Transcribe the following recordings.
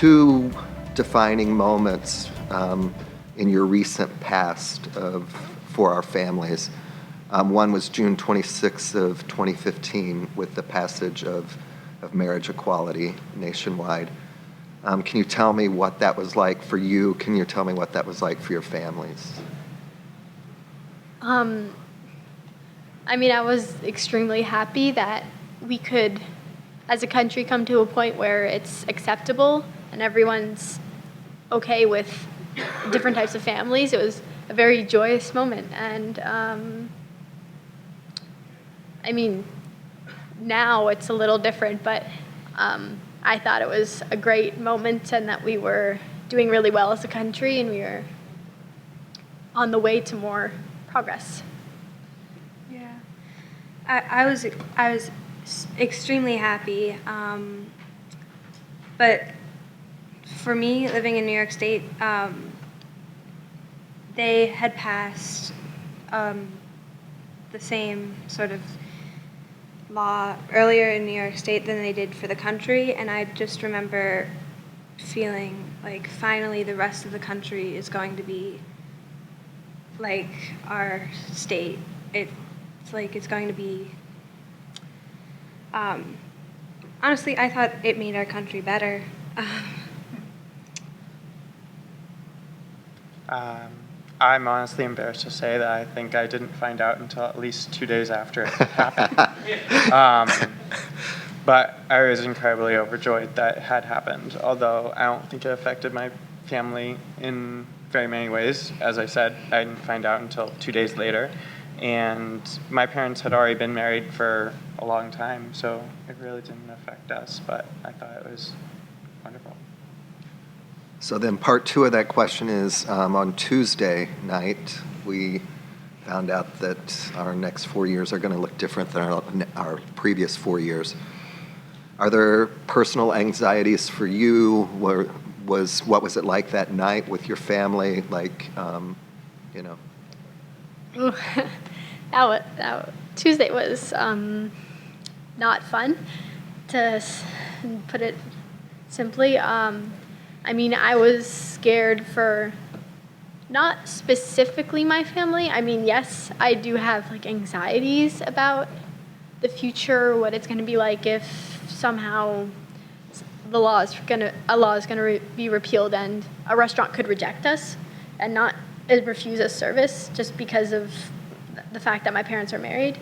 two defining moments in your recent past for our families. One was June 26th of 2015 with the passage of marriage equality nationwide. Can you tell me what that was like for you? Can you tell me what that was like for your families? I mean, I was extremely happy that we could, as a country, come to a point where it's acceptable and everyone's okay with different types of families. It was a very joyous moment. And I mean, now it's a little different, but I thought it was a great moment and that we were doing really well as a country and we were on the way to more progress. Yeah, I was extremely happy, but for me, living in New York State, they had passed the same sort of law earlier in New York State than they did for the country, and I just remember feeling like finally the rest of the country is going to be like our state. It's like it's going to be, honestly, I thought it made our country better. I'm honestly embarrassed to say that I think I didn't find out until at least 2 days after it happened. But I was incredibly overjoyed that it had happened, although I don't think it affected my family in very many ways. As I said, I didn't find out until 2 days later, and my parents had already been married for a long time, so it really didn't affect us, but I thought it was wonderful. So then part two of that question is, on Tuesday night, we found out that our next 4 years are going to look different than our previous 4 years. Are there personal anxieties for you? What was it like that night with your family? Like, you know? Ooh, Tuesday was not fun, to put it simply. I mean, I was scared for not specifically my family. I mean, yes, I do have like anxieties about the future, what it's going to be like if somehow a law is going to be repealed and a restaurant could reject us and not refuse us service just because of the fact that my parents are married.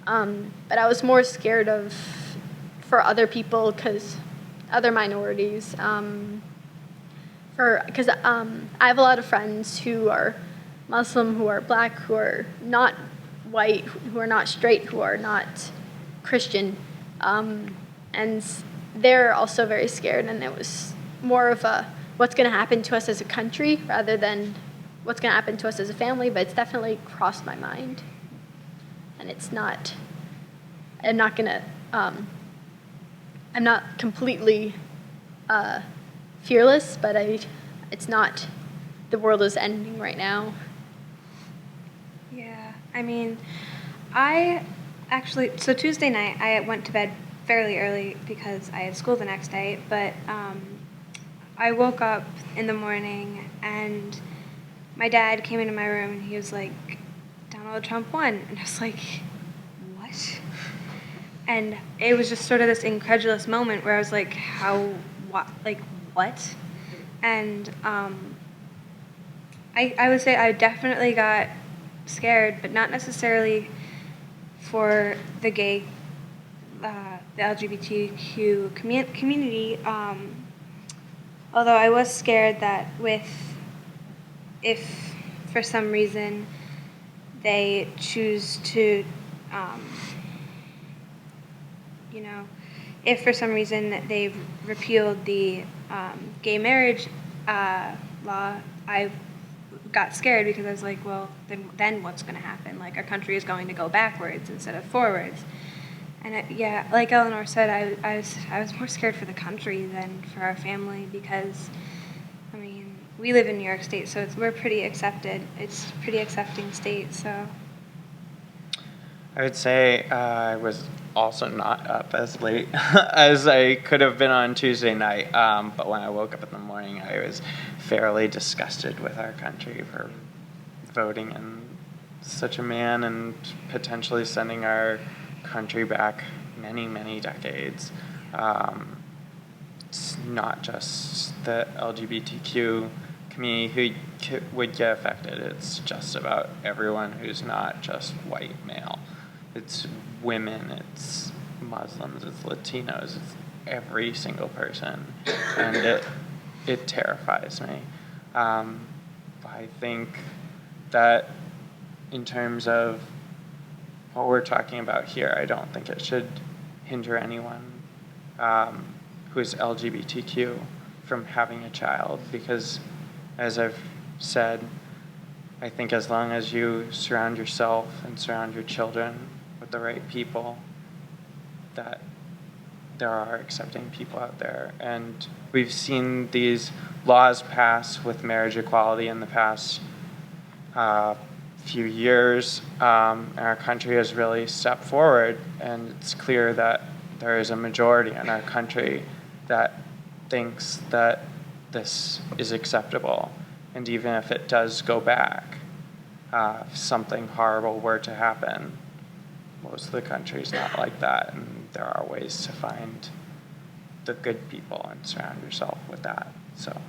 But I was more scared for other people, because other minorities. Because I have a lot of friends who are Muslim, who are black, who are not white, who are not straight, who are not Christian, and they're also very scared. And it was more of a what's going to happen to us as a country rather than what's going to happen to us as a family. But it's definitely crossed my mind, and it's not. I'm not going to. I'm not completely. Fearless, but it's not, the world is ending right now. Yeah, I mean, so Tuesday night, I went to bed fairly early because I had school the next day, but I woke up in the morning and my dad came into my room and he was like, Donald Trump won. And I was like, what? And it was just sort of this incredulous moment where I was like, what? And I would say I definitely got scared, but not necessarily for the the LGBTQ community. Although I was scared that if for some reason they choose to, if for some reason they've repealed the gay marriage law, I got scared because I was like, well, then what's going to happen? Like, our country is going to go backwards instead of forwards. And yeah, like Eleanor said, I was more scared for the country than for our family because, I mean, we live in New York State, so we're pretty accepted. It's a pretty accepting state, so. I would say I was also not up as late as I could have been on Tuesday night. But when I woke up in the morning, I was fairly disgusted with our country for voting in such a man and potentially sending our country back many, many decades. It's not just the LGBTQ community who would get affected. It's just about everyone who's not just white male. It's women, it's Muslims, it's Latinos, it's every single person, and it terrifies me. I think that in terms of what we're talking about here, I don't think it should hinder anyone who is LGBTQ from having a child, because as I've said, I think as long as you surround yourself and surround your children with the right people, that there are accepting people out there. And we've seen these laws pass with marriage equality in the past few years. Our country has really stepped forward, and it's clear that there is a majority in our country that thinks that this is acceptable. And even if it does go back, if something horrible were to happen, most of the country is not like that, and there are ways to find the good people and surround yourself with that. So